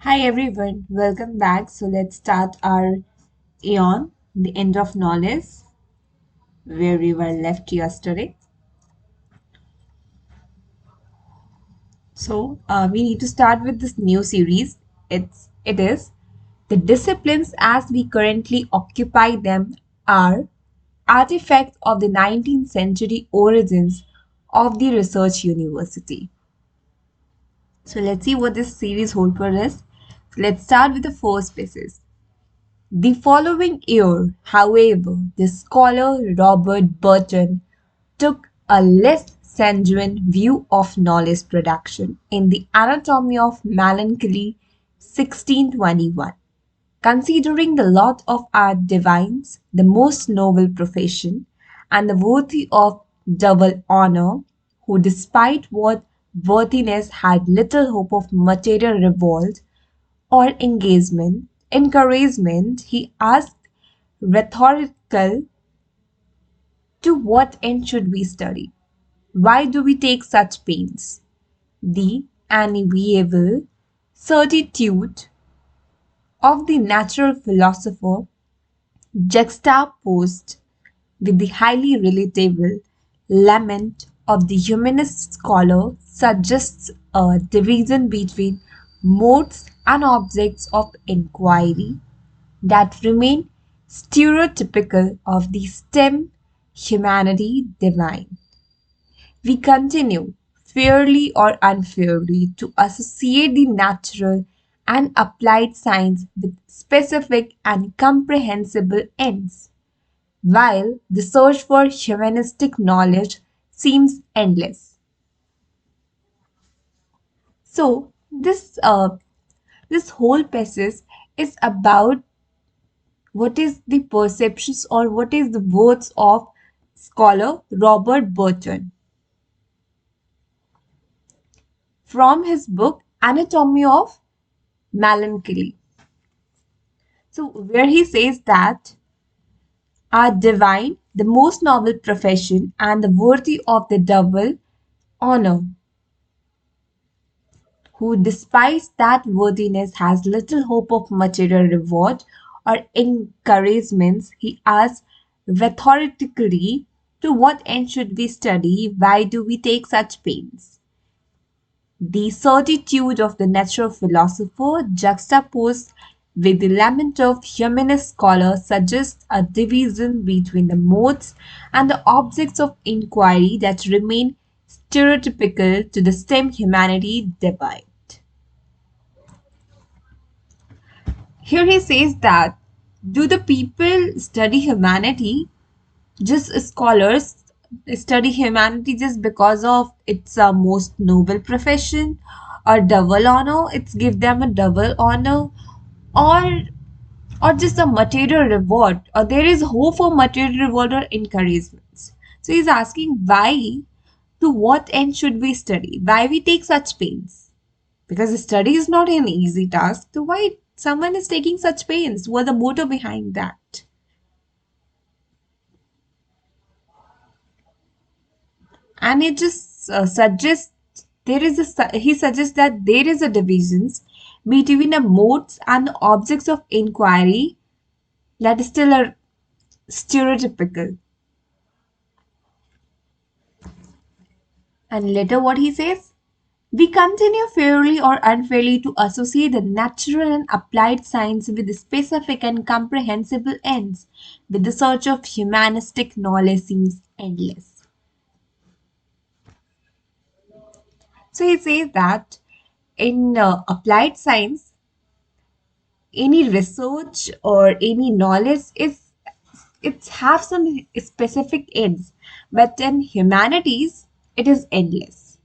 Hi everyone, welcome back. So let's start our Aeon, the end of knowledge, where we were left yesterday. So we need to start with this new series. It is the disciplines as we currently occupy them are artifacts of the 19th century origins of the research university. So let's see what this series holds for us. Let's start with the first basis. The following year, however, the scholar Robert Burton took a less sanguine view of knowledge production in the Anatomy of Melancholy 1621. Considering the lot of our divines, the most noble profession, and the worthy of double honor, who despite what worthiness had little hope of material reward, or encouragement, he asked rhetorical, to what end should we study? Why do we take such pains? The unenviable certitude of the natural philosopher juxtaposed with the highly relatable lament of the humanist scholar suggests a division between modes and objects of inquiry that remain stereotypical of the STEM humanity divine. We continue, fairly or unfairly, to associate the natural and applied science with specific and comprehensible ends, while the search for humanistic knowledge seems endless. So, this whole passage is about what is the perceptions or what is the words of scholar Robert Burton from his book Anatomy of Melancholy. So, where he says that are divine, the most noble profession, and the worthy of the double honor, who despite that worthiness has little hope of material reward or encouragements, he asks rhetorically, to what end should we study? Why do we take such pains? The certitude of the natural philosopher, juxtaposed with the lament of humanist scholars, suggests a division between the modes and the objects of inquiry that remain stereotypical to the STEM humanity divide. Here he says that do the people study humanity, just scholars study humanity just because of its most noble profession or double honor, it's give them a double honor, or just a material reward, or there is hope for material reward or encouragements. So he's asking why, to what end should we study, why we take such pains, because study is not an easy task, so why someone is taking such pains, what the motive behind that. And it just suggests he suggests that there is a divisions between the modes and the objects of inquiry that is still a stereotypical. And later what he says, we continue fairly or unfairly to associate the natural and applied science with the specific and comprehensible ends, with the search of humanistic knowledge seems endless. So he says that in applied science, any research or any knowledge is it have some specific ends, but in humanities it is endless.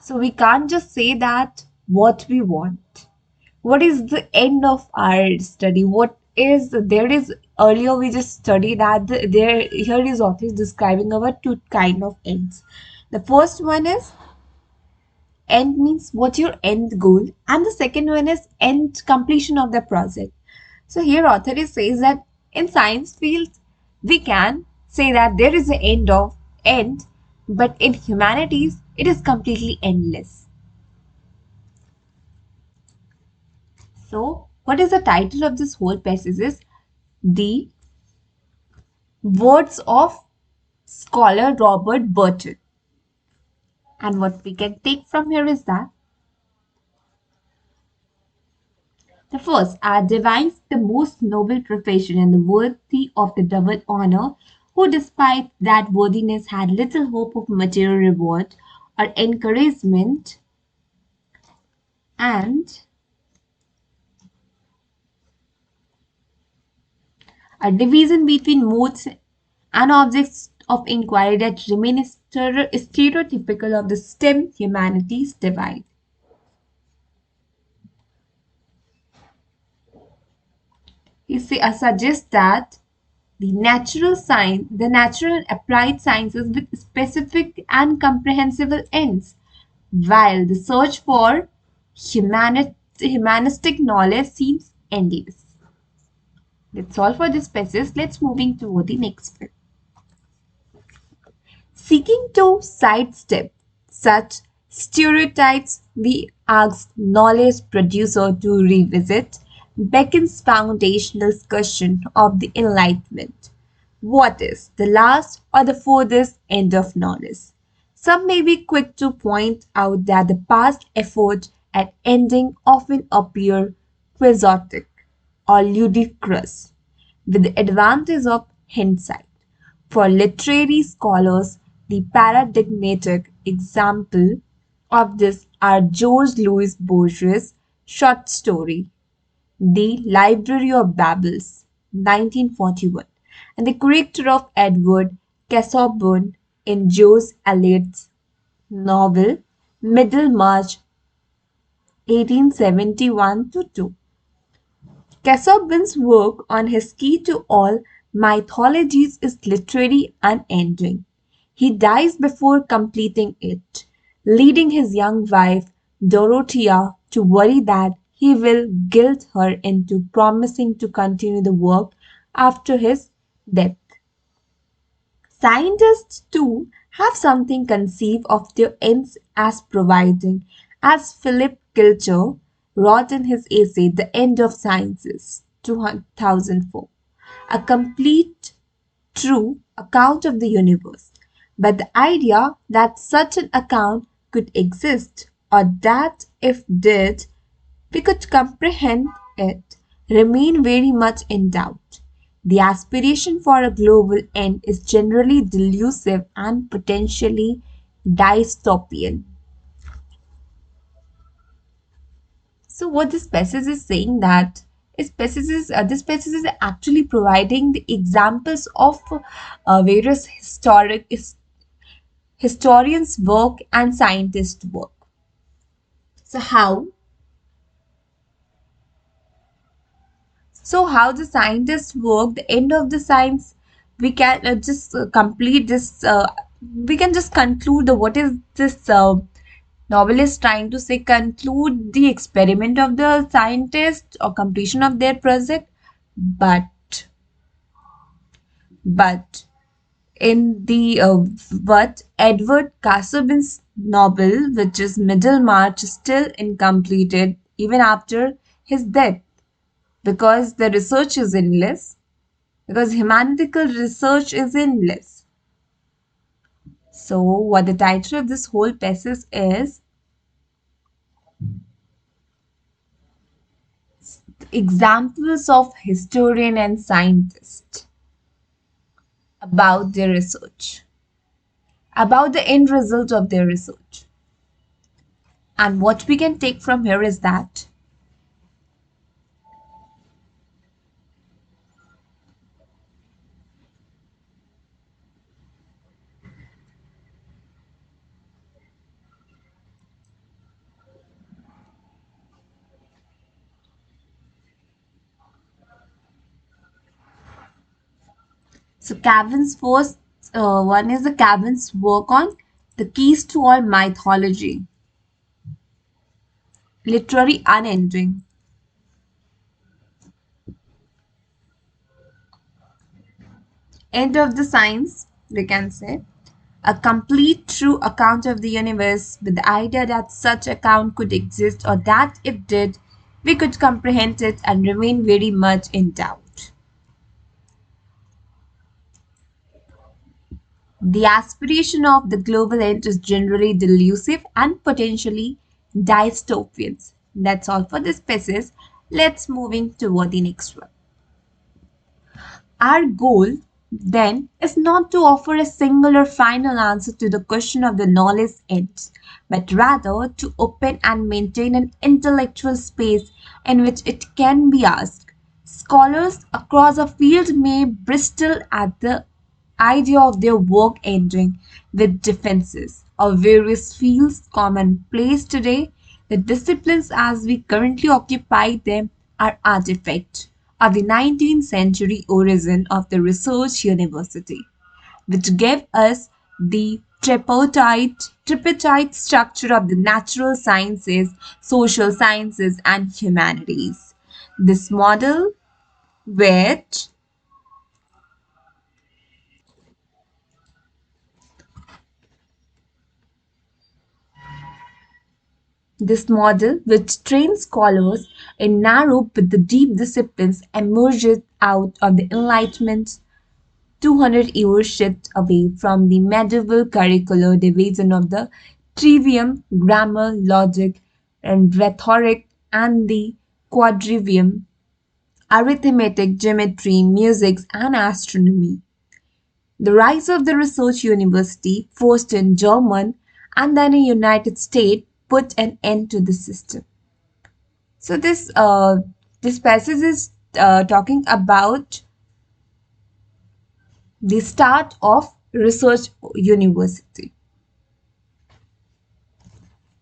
So we can't just say that what we want, what is the end of our study, what is there is earlier we just studied that there here is authors describing our two kind of ends. The first one is end means what's your end goal, and the second one is end completion of the project. So here author is says that in science fields we can say that there is an end, but in humanities it is completely endless. So, what is the title of this whole passage is The Words of Scholar Robert Burton. And what we can take from here is that the first, our divines, the most noble profession and the worthy of the double honor, who despite that worthiness had little hope of material reward or encouragement, and a division between modes and objects of inquiry that remain stereotypical of the STEM humanities divide. Suggests that the natural and applied sciences with specific and comprehensible ends, while the search for humanistic knowledge seems endless. That's all for this passage. Let's moving toward the next one. Seeking to sidestep such stereotypes, we asked knowledge producer to revisit Beck's foundational question of the Enlightenment. What is the last or the furthest end of knowledge? Some may be quick to point out that the past effort at ending often appear quixotic or ludicrous, with the advantage of hindsight. For literary scholars, the paradigmatic example of this are George Louis Borges' short story, The Library of Babels, 1941, and the character of Edward Casaubon in George Eliot's novel Middlemarch, 1871 to 2. Casaubon's work on his key to all mythologies is literally unending. He dies before completing it, leading his young wife Dorothea to worry that he will guilt her into promising to continue the work after his death. Scientists, too, have something conceived of their ends as providing, as Philip Kilcher wrote in his essay The End of Sciences, 2004, a complete, true account of the universe. But the idea that such an account could exist, or that if did, we could comprehend it, remain very much in doubt. The aspiration for a global end is generally delusive and potentially dystopian. So, what this passage is saying that this passage is actually providing the examples of various historians' work and scientists' work. So, how the scientists work, the end of the science, we can just complete this. We can just conclude what is this novelist trying to say. Conclude the experiment of the scientist or completion of their project, but but in the but Edward Casaubon's novel, which is Middlemarch, is still incompleted even after his death because the research is endless, because humanistical research is endless. So, what the title of this whole passage is Examples of Historian and Scientist about their research, about the end result of their research. And what we can take from here is that so Cavan's first one is the Cavan's work on the keys to all mythology, literary unending. End of the science, we can say. A complete true account of the universe with the idea that such account could exist or that if did, we could comprehend it and remain very much in doubt. The aspiration of the global end is generally delusive and potentially dystopian. That's all for this species. Let's moving toward the next one. Our goal, then, is not to offer a single or final answer to the question of the knowledge ends, but rather to open and maintain an intellectual space in which it can be asked. Scholars across a field may bristle at the idea of their work ending with defenses of various fields commonplace today. The disciplines as we currently occupy them are artifacts of the 19th century origin of the research university, which gave us the tripartite structure of the natural sciences, social sciences, and humanities. This model, which This model, which trains scholars in narrow but the deep disciplines, emerged out of the Enlightenment's 200-year shift away from the medieval curricular division of the trivium, grammar, logic, and rhetoric, and the quadrivium, arithmetic, geometry, music, and astronomy. The rise of the research university, first in Germany and then in United States, put an end to the system. So this passage is talking about the start of research university.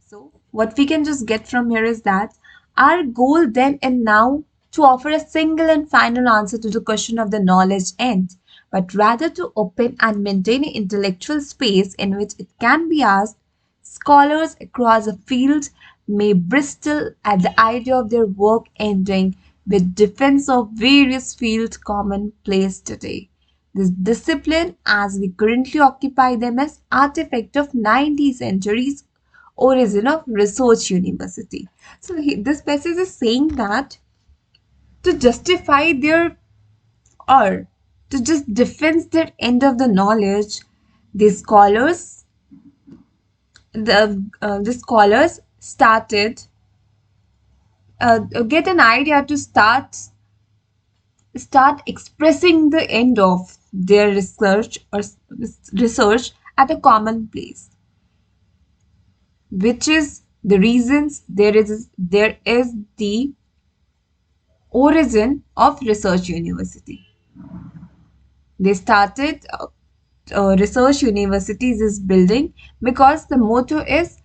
So what we can just get from here is that our goal then and now to offer a single and final answer to the question of the knowledge end, but rather to open and maintain an intellectual space in which it can be asked. Scholars across a field may bristle at the idea of their work ending with defense of various fields commonplace today. This discipline, as we currently occupy them, as artifact of 90th centuries origin of research university. So this passage is saying that to justify their or to just defend their end of the knowledge, the scholars the scholars started get an idea to start expressing the end of their research at a common place, which is the reasons there is the origin of research university. They started research universities is building because the motto is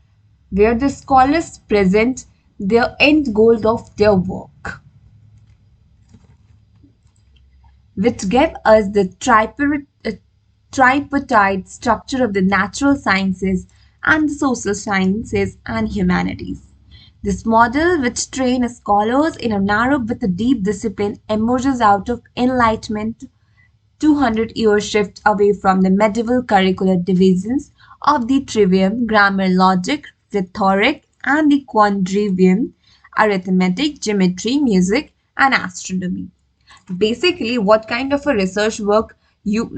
where the scholars present their end goal of their work, which gave us the tripartite structure of the natural sciences and the social sciences and humanities. This model, which trains scholars in a narrow but a deep discipline, emerges out of Enlightenment 200-year shift away from the medieval curricular divisions of the trivium, grammar, logic, rhetoric, and the quadrivium, arithmetic, geometry, music, and astronomy. Basically, what kind of a research work you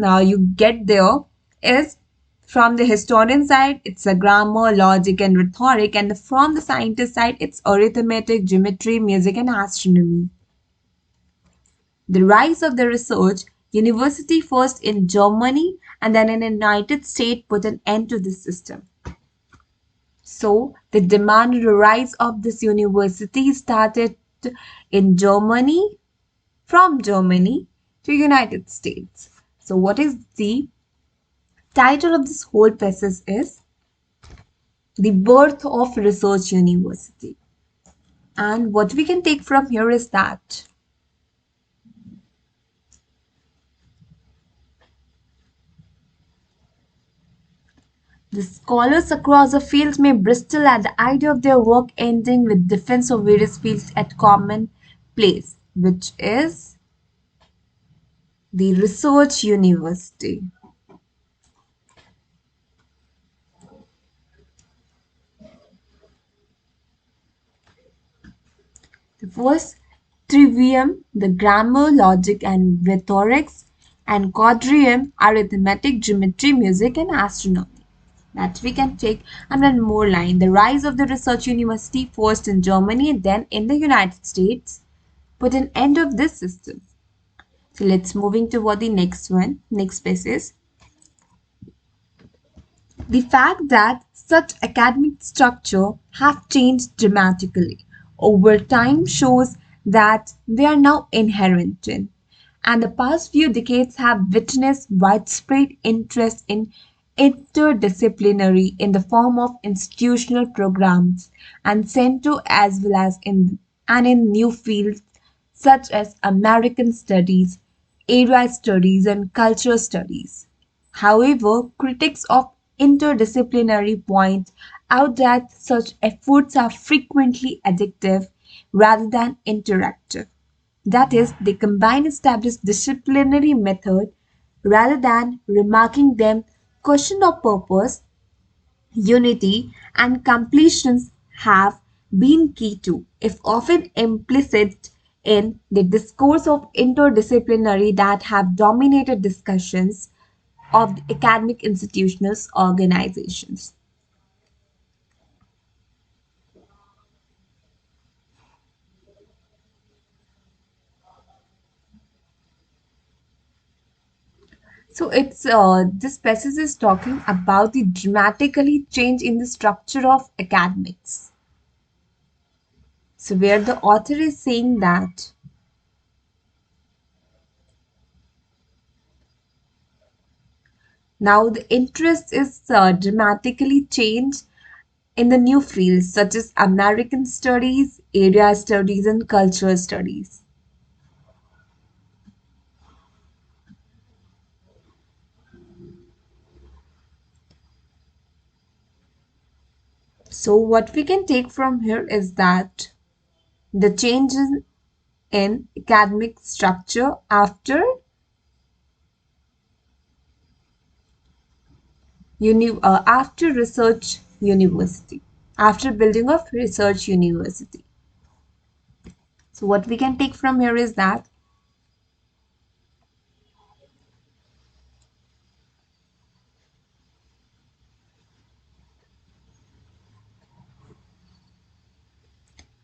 get there is from the historian side, it's a grammar, logic, and rhetoric, and from the scientist side, it's arithmetic, geometry, music, and astronomy. The rise of the research university first in Germany and then in the United States put an end to this system. So the demand rise of this university started in Germany, from Germany to United States. So what is the title of this whole passage is The Birth of Research University. And what we can take from here is that the scholars across the fields may bristle at the idea of their work ending with defense of various fields at common place, which is the research university. The first trivium, the grammar, logic, and rhetorics, and quadrium, arithmetic, geometry, music, and astronomy. That we can take. And one more line, the rise of the research university, first in Germany and then in the United States, put an end of this system. So let's moving toward the next one. Next space is the fact that such academic structure have changed dramatically over time shows that they are now inherent in, and the past few decades have witnessed widespread interest in interdisciplinary in the form of institutional programs and center as well as in new fields such as American studies, area studies, and culture studies. However, critics of interdisciplinary point out that such efforts are frequently addictive rather than interactive. That is, they combine established disciplinary method rather than remarking them question of purpose, unity, and completions have been key to, if often implicit in the discourse of interdisciplinary that have dominated discussions of the academic institutions organizations. So it's this passage is talking about the dramatically change in the structure of academics. So where the author is saying that now the interest is dramatically changed in the new fields such as American studies, area studies, and cultural studies. So what we can take from here is that the changes in academic structure after research university, after building of research university. So what we can take from here is that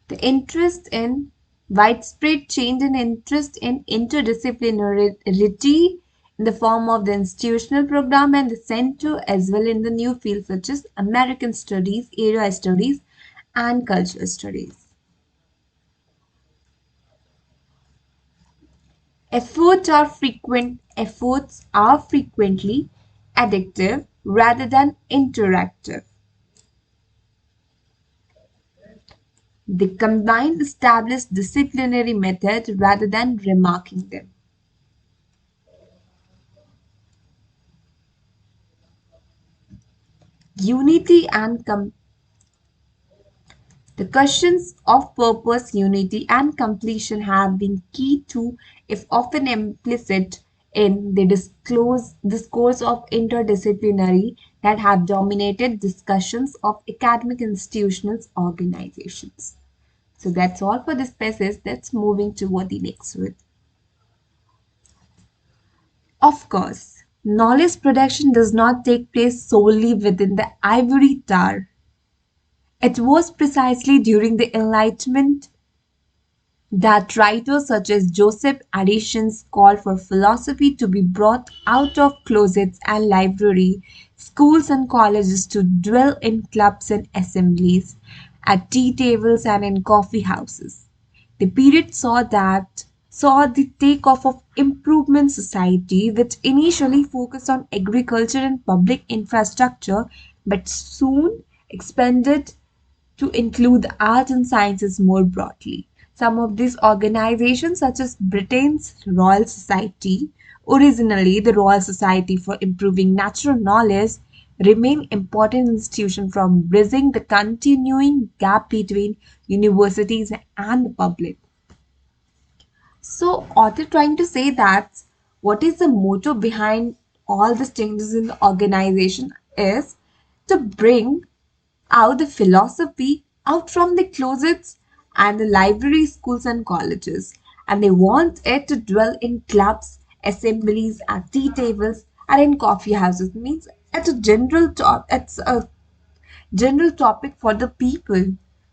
the interest in widespread change in interest in interdisciplinarity in the form of the institutional program and the center as well in the new fields such as American studies, area studies, and cultural studies. Efforts are frequently addictive rather than interactive. They combine established disciplinary methods rather than remarking them. Unity and the questions of purpose, unity, and completion have been key to, if often implicit, in the discourse of interdisciplinary that have dominated discussions of academic institutions organizations. So that's all for this passage. Let's moving toward the next one. Of course, knowledge production does not take place solely within the ivory tower. It was precisely during the Enlightenment that writers such as Joseph Addison's called for philosophy to be brought out of closets and library, schools and colleges to dwell in clubs and assemblies, at tea tables and in coffee houses. The period saw the takeoff of improvement society, which initially focused on agriculture and public infrastructure, but soon expanded to include the arts and sciences more broadly. Some of these organizations, such as Britain's Royal Society, originally the Royal Society for Improving Natural Knowledge, remain important institutions from bridging the continuing gap between universities and the public. So, author trying to say that what is the motto behind all these changes in the organization is to bring out the philosophy out from the closets and the library, schools, and colleges. And they want it to dwell in clubs, assemblies, at tea tables, and in coffee houses. Means it's a general topic for the people,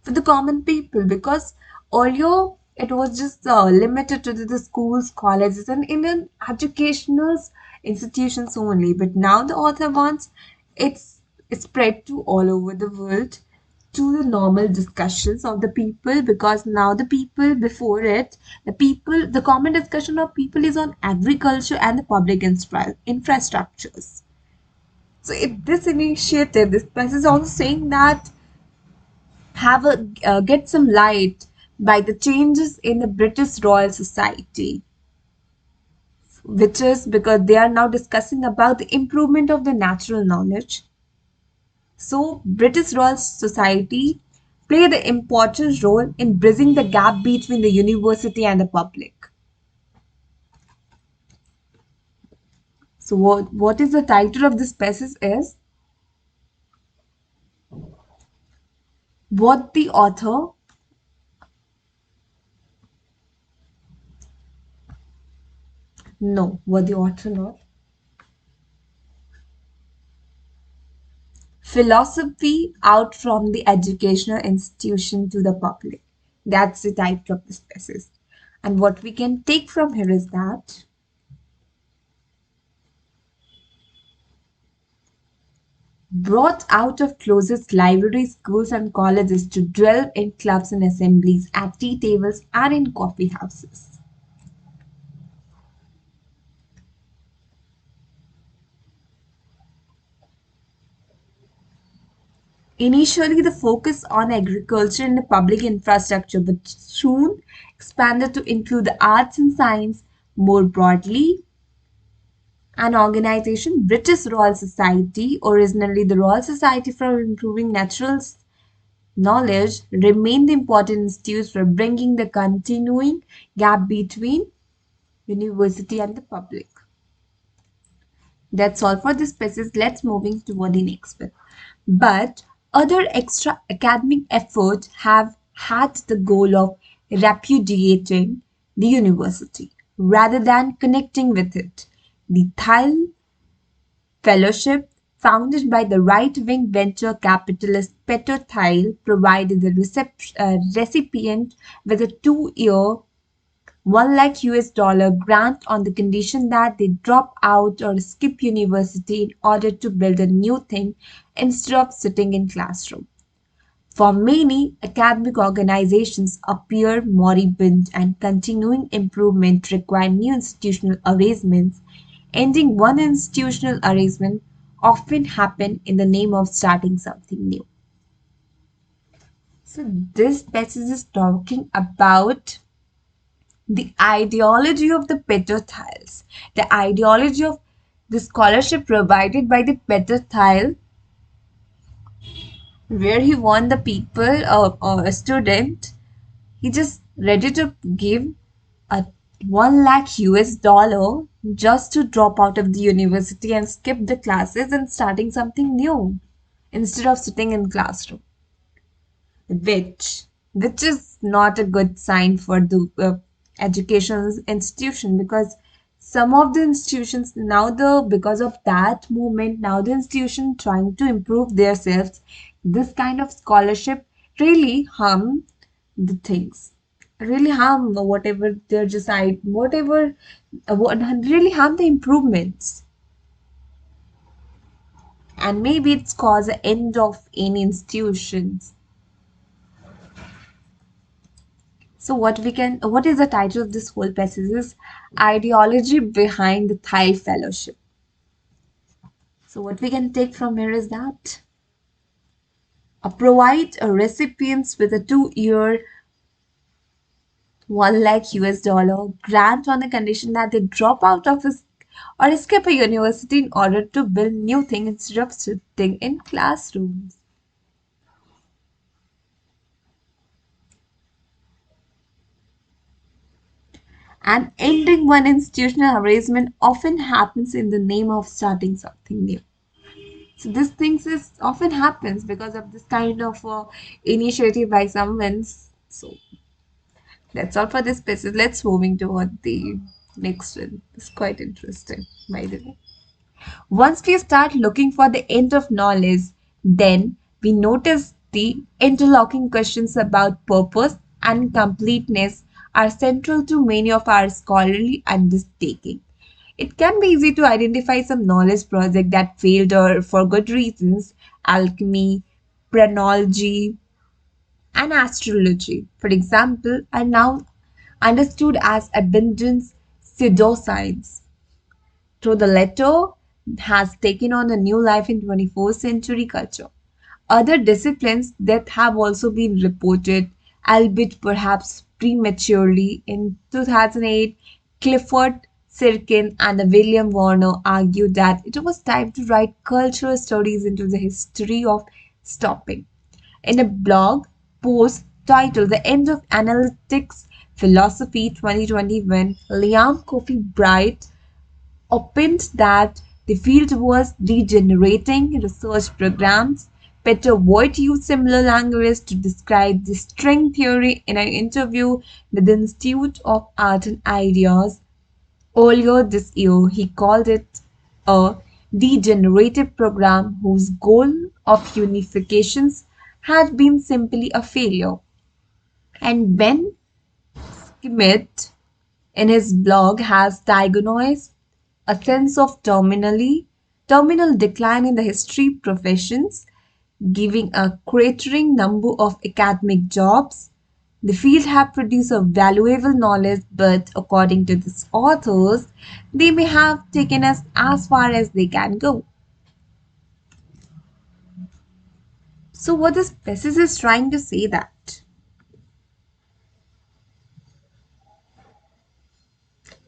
for the common people, because earlier it was just limited to the schools, colleges, and Indian educational institutions only. But now the author wants it's spread to all over the world to the normal discussions of the people, because now the people before it, the common discussion of people is on agriculture and the public infrastructures. So this initiative, this press is also saying that get some light by the changes in the British Royal Society, which is because they are now discussing about the improvement of the natural knowledge. So British Royal Society play the important role in bridging the gap between the university and the public. So what is the title of this passage is what the author no what the author not philosophy out from the educational institution to the public. That's the title of this passage. And what we can take from here is that brought out of closest libraries, schools, and colleges to dwell in clubs and assemblies, at tea tables, and in coffee houses. Initially, the focus on agriculture and the public infrastructure, but soon expanded to include the arts and science more broadly. An organization, British Royal Society, originally the Royal Society for Improving Natural Knowledge, remained the important institute for bringing the continuing gap between university and the public. That's all for this passage. Let's moving toward the next bit. But other extra academic efforts have had the goal of repudiating the university rather than connecting with it. The Thile Fellowship, founded by the right-wing venture capitalist Peter Thiel, provided the recipient with a 2-year, 1 lakh US dollar grant on the condition that they drop out or skip university in order to build a new thing instead of sitting in classroom. For many, academic organizations appear moribund and continuing improvement require new institutional arrangements. Ending one institutional arrangement often happen in the name of starting something new. So this passage is talking about the ideology of the Peter-Thiles, the ideology of the scholarship provided by the Peter-Thile, where he want the people or a student, he just ready to give a 1 lakh US dollar just to drop out of the university and skip the classes and starting something new instead of sitting in classroom, which which is not a good sign for the educational institution, because some of the institutions now, the because of that movement, now the institution trying to improve themselves, this kind of scholarship really harm the things, really harm whatever they decide, whatever what really harm the improvements, and maybe it's cause the end of any institutions. So what is the title of this whole passage is ideology behind the Thai fellowship. So what we can take from here is that provide a recipients with a 2-year 1 lakh US dollar grant on the condition that they drop out of a, or escape a university in order to build new things instead of sitting in classrooms. And ending one institutional arrangement often happens in the name of starting something new. So this things is often happens because of this kind of initiative by someone. So That's all for this passage. Let's moving toward the next one. It's quite interesting, by the way. Once we start looking for the end of knowledge, then we notice the interlocking questions about purpose and completeness are central to many of our scholarly undertakings. It can be easy to identify some knowledge project that failed or for good reasons, alchemy, phrenology, and astrology, for example, are now understood as abundance pseudoscience. Through the latter has taken on a new life in 21st century culture. Other disciplines that have also been reported, albeit perhaps prematurely, in 2008, Clifford Sirkin and William Warner argued that it was time to write cultural studies into the history of stopping. In a blog post titled The End of Analytics Philosophy 2021, Liam Coffey Bright opined that the field was degenerating research programs. Peter Voigt used similar language to describe the string theory in an interview with the Institute of Art and Ideas earlier this year. He called it a degenerative program whose goal of unifications had been simply a failure. And Ben Schmidt in his blog has diagnosed a sense of terminal decline in the history professions, giving a cratering number of academic jobs. The field have produced a valuable knowledge, but according to these authors, they may have taken us as far as they can go. So, what this thesis is trying to say that?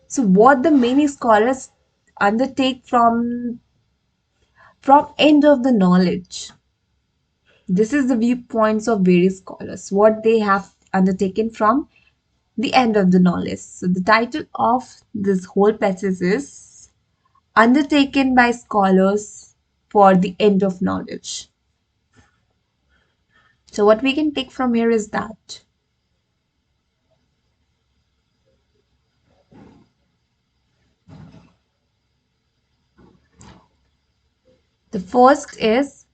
So, what the many scholars undertake from end of the knowledge. This is the viewpoints of various scholars, what they have undertaken from the end of the knowledge. So the title of this whole passage is Undertaken by Scholars for the End of Knowledge. So what we can take from here is that the first is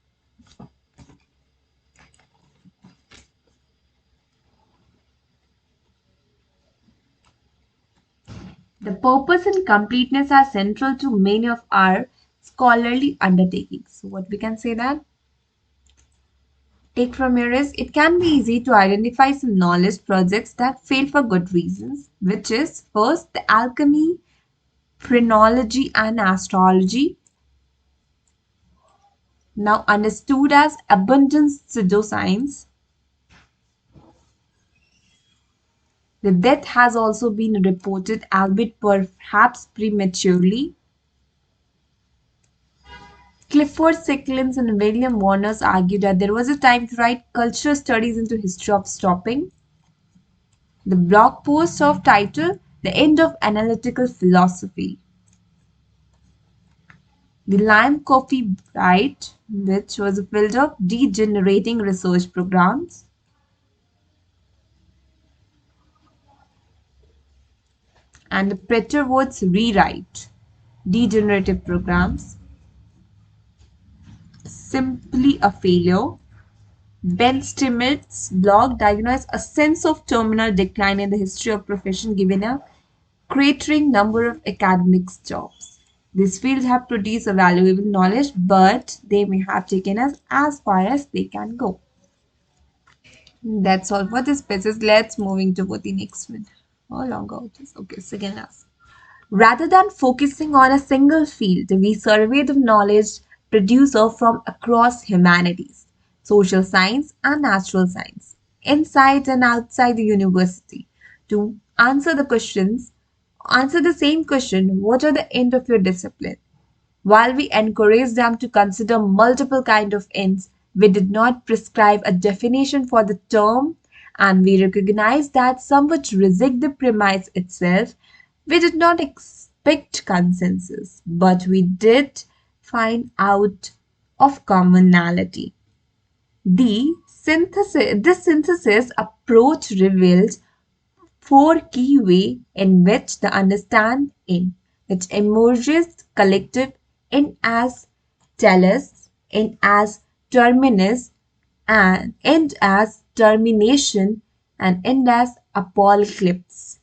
the purpose and completeness are central to many of our scholarly undertakings. So what we can say that take from here is it can be easy to identify some knowledge projects that fail for good reasons, which is first the alchemy, phrenology, and astrology, now understood as abundance pseudoscience. The death has also been reported, albeit perhaps prematurely. Clifford Sicklins and William Warners argued that there was a time to write cultural studies into history of stopping. The blog post of title The End of Analytical Philosophy. The Lime Coffee Bright, which was filled of degenerating research programs. And the Pretterworth's Rewrite, degenerative programs. Simply a failure. Ben Stimmett's blog diagnosed a sense of terminal decline in the history of profession given a cratering number of academic jobs. These fields have produced a valuable knowledge, but they may have taken us as far as they can go. That's all for this passage. Let's moving to the next one. How long ago it is? Okay, second last. Rather than focusing on a single field, we survey the knowledge producer from across humanities, social science and natural science, inside and outside the university, to answer the same question, what are the end of your discipline? While we encourage them to consider multiple kinds of ends, we did not prescribe a definition for the term, and we recognize that some would reject the premise itself. We did not expect consensus, but we did find out of commonality. This synthesis approach reveals four key way in which the understand in which emerges collective in as tellus, in as terminus, and end as termination, and end as apocalypse.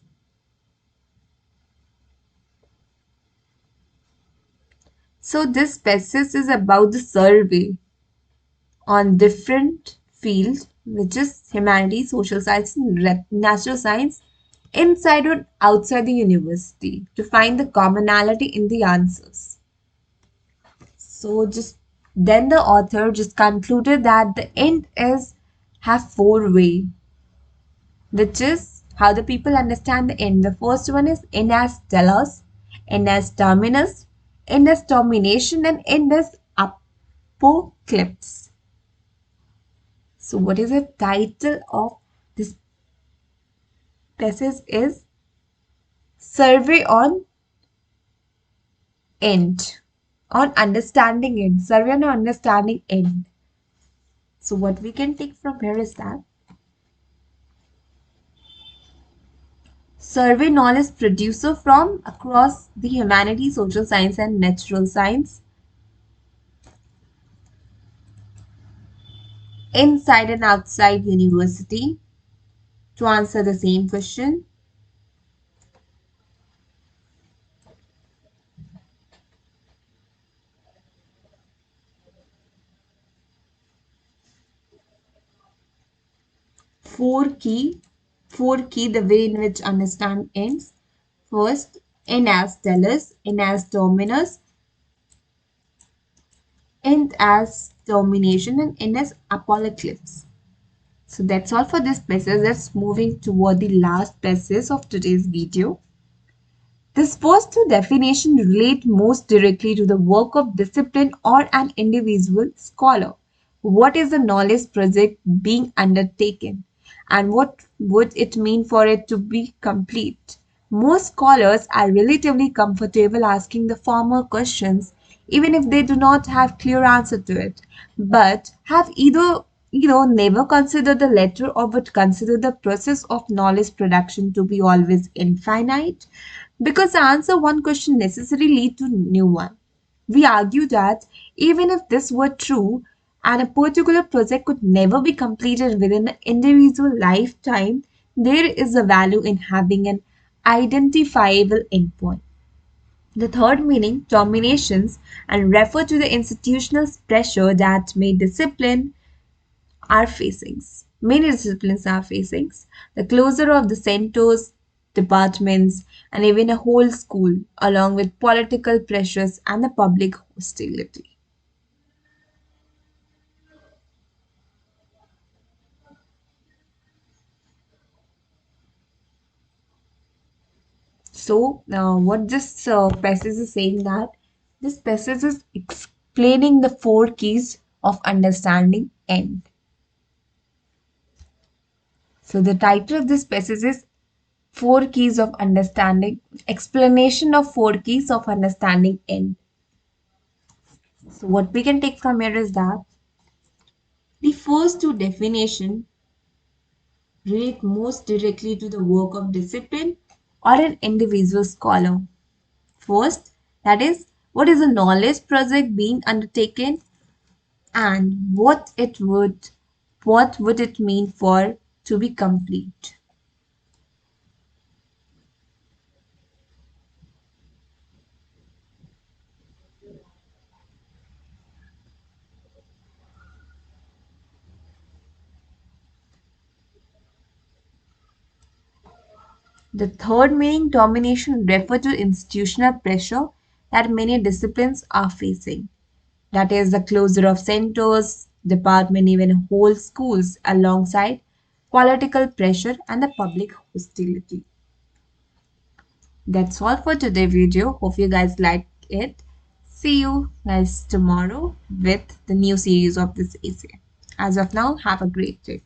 So this passage is about the survey on different fields, which is humanity, social science, and natural science, inside or outside the university, to find the commonality in the answers. So just then the author just concluded that the end is have four way, which is how the people understand the end. The first one is end as telos, end as terminus, end as termination, and end as apocalypse. So what is the title of this passage is Survey on End. On understanding end. Survey on understanding end. So what we can take from here is that survey knowledge producer from across the humanities, social science and natural science inside and outside university to answer the same question. Four key, four key the way in which understand ends. First, N as tellus, N as terminus, N as termination, and N as apocalypse. So that's all for this passage. Let's moving toward the last passage of today's video. This first two definitions relate most directly to the work of discipline or an individual scholar. What is the knowledge project being undertaken? And what would it mean for it to be complete? Most scholars are relatively comfortable asking the former questions even if they do not have clear answer to it, but have either never considered the latter or would consider the process of knowledge production to be always infinite because the answer one question necessarily lead to new one. We argue that even if this were true and a particular project could never be completed within an individual lifetime, there is a value in having an identifiable endpoint. The third meaning, dominations, and refer to the institutional pressure that may discipline are facing. Many disciplines are facing. The closure of the centers, departments, and even a whole school, along with political pressures and the public hostility. So, what this passage is saying that this passage is explaining the four keys of understanding end. So, the title of this passage is Four Keys of Understanding, explanation of four keys of understanding end. So, what we can take from here is that the first two definitions relate most directly to the work of discipline or an individual scholar. First, that is, what is a knowledge project being undertaken and what would it mean for to be complete. The third meaning domination refer to institutional pressure that many disciplines are facing. That is the closure of centers, department, even whole schools alongside political pressure and the public hostility. That's all for today's video. Hope you guys like it. See you guys tomorrow with the new series of this essay. As of now, have a great day.